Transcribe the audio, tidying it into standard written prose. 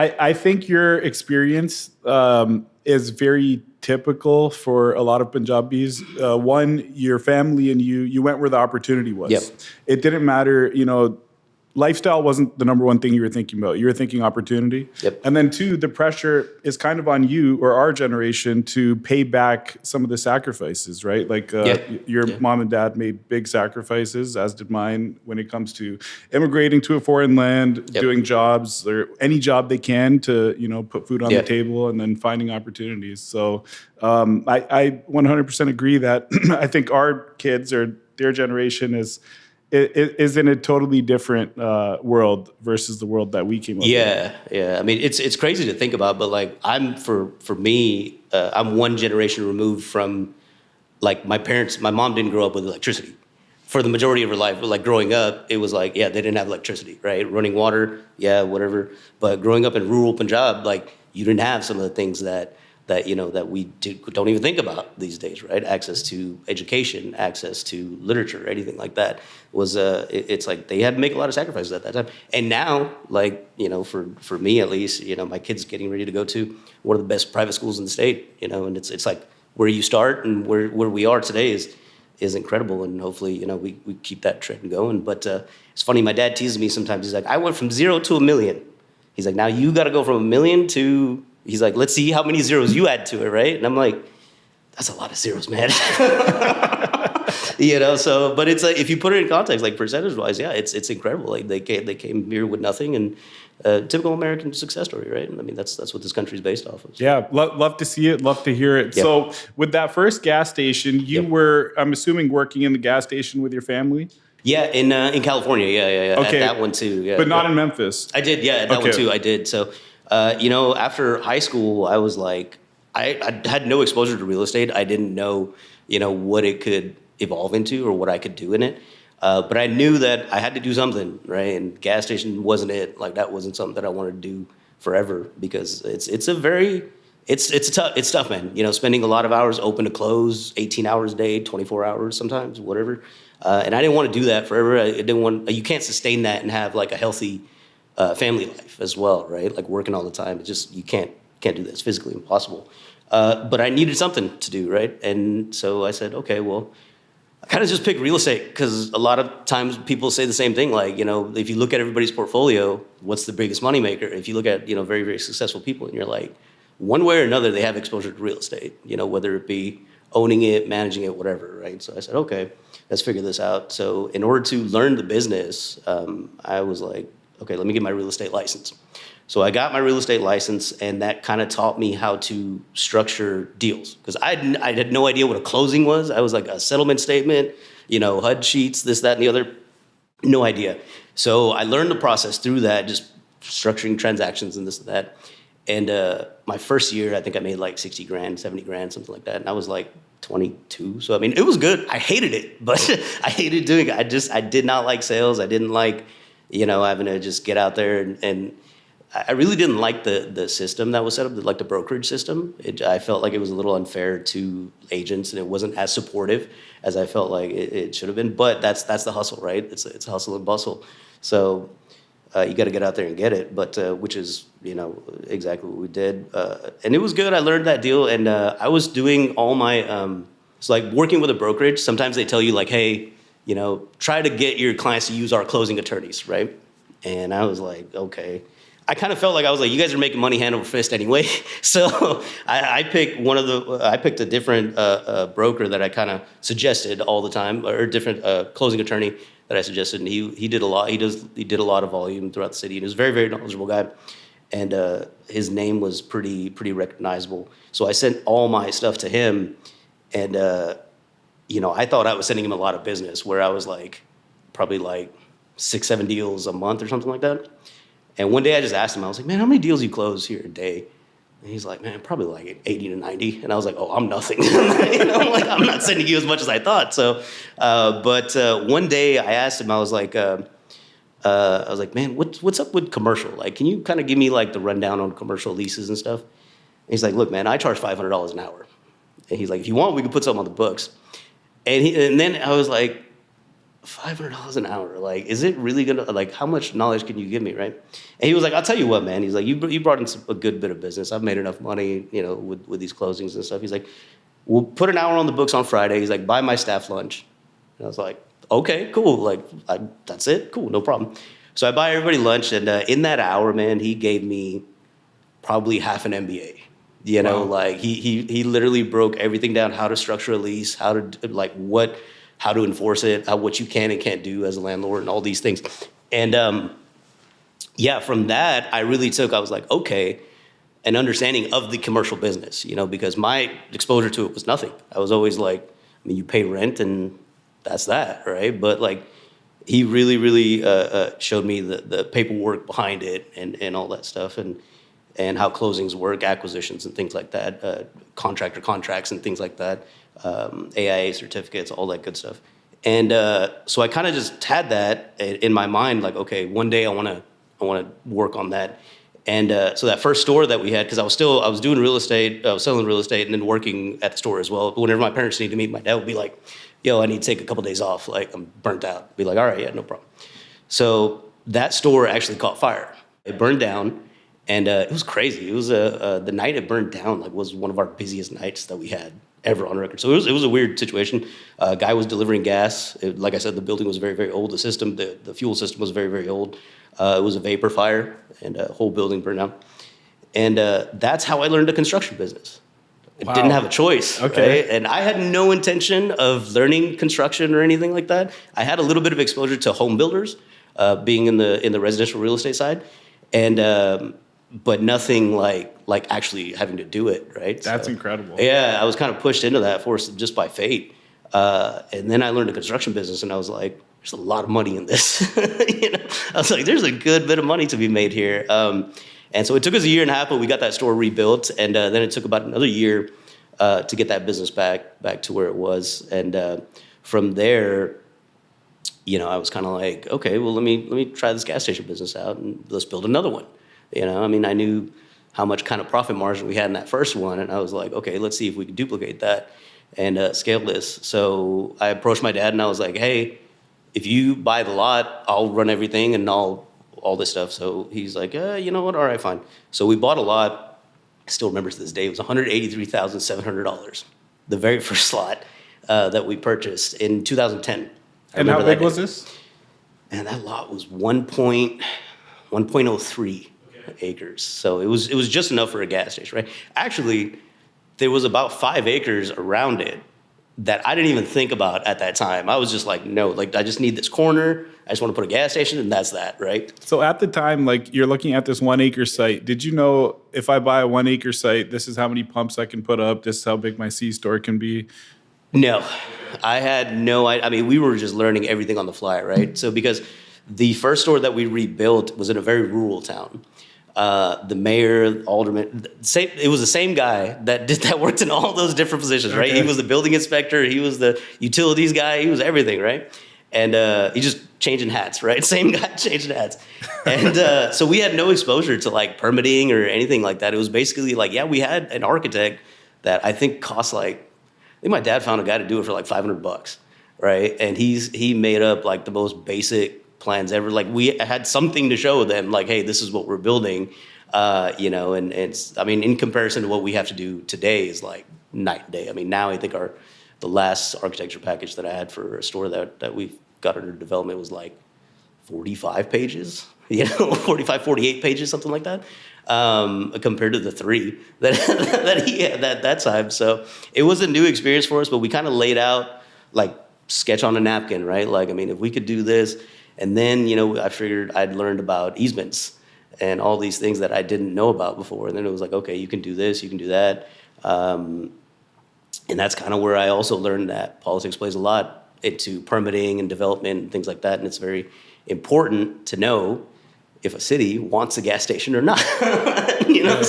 I think your experience is very typical for a lot of Punjabis. One, your family and you went where the opportunity was. Yep. It didn't matter, lifestyle wasn't the number one thing you were thinking about. You were thinking opportunity. Yep. And then two, the pressure is kind of on you or our generation to pay back some of the sacrifices, right? Like your mom and dad made big sacrifices, as did mine, when it comes to immigrating to a foreign land, doing jobs or any job they can to, put food on the table and then finding opportunities. So I 100% agree that I think our kids or their generation is in a totally different world versus the world that we came up with. Yeah. I mean, it's crazy to think about, but like for me, I'm one generation removed from like my parents. My mom didn't grow up with electricity for the majority of her life. But like growing up, it was like, they didn't have electricity, right? Running water, whatever. But growing up in rural Punjab, like you didn't have some of the things that we don't even think about these days, right? Access to education, access to literature, anything like that was it's like they had to make a lot of sacrifices at that time. And now, like, for me at least, my kid's getting ready to go to one of the best private schools in the state, and it's like where you start and where we are today is incredible, and hopefully, we keep that trend going. But it's funny, my dad teases me sometimes. He's like, I went from 0 to 1 million. He's like, now you got to go from 1 million to. He's like, let's see how many zeros you add to it, right? And I'm like, that's a lot of zeros, man. So, but it's like, if you put it in context, like percentage-wise, it's incredible. Like they came here with nothing, and typical American success story, right? I mean, that's what this country is based off of. So. Yeah, love to see it, love to hear it. Yep. So with that first gas station, you were, I'm assuming, working in the gas station with your family? Yeah, in California, yeah. Okay. At that one too, yeah. But not in Memphis? I did, at that one too, I did. So, after high school, I was like, I had no exposure to real estate. I didn't know, what it could evolve into or what I could do in it. But I knew that I had to do something, right? And gas station wasn't it. Like that wasn't something that I wanted to do forever because it's tough, man. Spending a lot of hours open to close, 18 hours a day, 24 hours sometimes, whatever. And I didn't want to do that forever. You can't sustain that and have like a healthy family life as well, right? Like working all the time. It's just, you can't do that. It's physically impossible. But I needed something to do, right? And so I said, okay, well, I kind of just picked real estate because a lot of times people say the same thing. Like, if you look at everybody's portfolio, what's the biggest moneymaker? If you look at, very, very successful people and you're like, one way or another, they have exposure to real estate, whether it be owning it, managing it, whatever, right? So I said, okay, let's figure this out. So in order to learn the business, I was like, okay, let me get my real estate license. So I got my real estate license, and that kind of taught me how to structure deals. Because I had no idea what a closing was. I was like a settlement statement, HUD sheets, this, that, and the other. No idea. So I learned the process through that, just structuring transactions and this and that. And my first year, I think I made like 60 grand, 70 grand, something like that. And I was like 22. So, I mean, it was good. I hated it, but I hated doing it. I did not like sales. I didn't like, having to just get out there and I really didn't like the system that was set up, like the brokerage system. I felt like it was a little unfair to agents, and it wasn't as supportive as I felt like it should have been. But that's the hustle, right? It's a hustle and bustle. So you got to get out there and get it. But which is exactly what we did, and it was good. I learned that deal, and I was doing all my so like working with a brokerage. Sometimes they tell you like, hey, try to get your clients to use our closing attorneys, right? And I was like, okay. I kind of felt like I was like, you guys are making money hand over fist anyway. So I picked a different broker that I kind of suggested all the time, or a different closing attorney that I suggested. And he did a lot. He did a lot of volume throughout the city. And he was a very, very knowledgeable guy. And his name was pretty recognizable. So I sent all my stuff to him. And, I thought I was sending him a lot of business, where I was like, probably like 6-7 deals a month or something like that. And one day I just asked him, I was like, man, how many deals you close here a day? And he's like, man, probably like 80 to 90. And I was like, oh, I'm nothing. Like, I'm not sending you as much as I thought. So, but one day I asked him, I was like, man, what's up with commercial? Like, can you kind of give me like the rundown on commercial leases and stuff? And he's like, look, man, I charge $500 an hour. And he's like, if you want, we can put something on the books. And then I was like, $500 an hour. Like, is it really gonna, like, how much knowledge can you give me, right? And he was like, I'll tell you what, man. He's like, you brought in a good bit of business. I've made enough money, you know, with these closings and stuff. He's like, we'll put an hour on the books on Friday. He's like, buy my staff lunch. And I was like, okay, cool. Like, that's it? Cool, no problem. So I buy everybody lunch, and in that hour, man, he gave me probably half an MBA. You know, wow. Like he literally broke everything down: how to structure a lease, how to enforce it, what you can and can't do as a landlord, and all these things. And yeah, from that, I was like, okay, an understanding of the commercial business, you know, because my exposure to it was nothing. I was always like, I mean, you pay rent and that's that, right? But like, he really showed me the paperwork behind it and all that stuff, and how closings work, acquisitions and things like that, contractor contracts and things like that, AIA certificates, all that good stuff. And so I kind of just had that in my mind, like, okay, one day I want to work on that. And so that first store that we had, because I was doing real estate, I was selling real estate and then working at the store as well. But whenever my parents needed me, my dad would be like, yo, I need to take a couple days off. Like, I'm burnt out. Be like, all right, yeah, no problem. So that store actually caught fire. It burned down. And it was crazy. It was the night it burned down, like, was one of our busiest nights that we had ever on record. So it was a weird situation. Guy was delivering gas. Like I said, the building was very, very old. The system, the fuel system was very, very old. It was a vapor fire, and the whole building burned down. And that's how I learned the construction business. Wow. I didn't have a choice. Okay. Right? And I had no intention of learning construction or anything like that. I had a little bit of exposure to home builders, being in the residential real estate side, and but nothing like actually having to do it, right? That's incredible. Yeah, I was kind of pushed into that force just by fate. And then I learned the construction business, and I was like, there's a lot of money in this. You know? I was like, there's a good bit of money to be made here. And so it took us a year and a half, but we got that store rebuilt. And then it took about another year to get that business back to where it was. And from there, you know, I was kind of like, okay, well, let me try this gas station business out, and let's build another one. You know, I mean, I knew how much kind of profit margin we had in that first one, and I was like, okay, let's see if we can duplicate that and scale this. So I approached my dad, and I was like, hey, if you buy the lot, I'll run everything and all this stuff. So he's like, you know what? All right, fine. So we bought a lot. I still remember to this day. It was $183,700, the very first lot that we purchased in 2010. And how big was this? And that lot was 1.03 acres. So it was just enough for a gas station, right? Actually, there was about 5 acres around it that I didn't even think about at that time. I was just like, no, like, I just need this corner. I just want to put a gas station, and that's that, right? So at the time, like, you're looking at this 1 acre site. Did you know, if I buy a 1 acre site, this is how many pumps I can put up, this is how big my C-store can be? No, I had no idea. I mean, we were just learning everything on the fly, right? So because the first store that we rebuilt was in a very rural town. The mayor, alderman, it was the same guy that worked in all those different positions, right? Okay. He was the building inspector, he was the utilities guy, he was everything, right? And he just changing hats, right? Same guy changing hats. And so we had no exposure to like permitting or anything like that. It was basically like, yeah, we had an architect that I think cost like, I think my dad found a guy to do it for like $500, right? And he made up like the most basic plans ever. Like, we had something to show them, like, hey, this is what we're building, you know, and it's, I mean, in comparison to what we have to do today is like night and day. I mean, now I think the last architecture package that I had for a store that we've got under development was like 45 pages, you know, 45, 48 pages, something like that, compared to the 3 that he had at that time. So it was a new experience for us, but we kind of laid out like sketch on a napkin, right? Like, I mean, if we could do this. And then, you know, I figured I'd learned about easements and all these things that I didn't know about before. And then it was like, okay, you can do this, you can do that. And that's kind of where I also learned that politics plays a lot into permitting and development and things like that. And it's very important to know if a city wants a gas station or not. You know,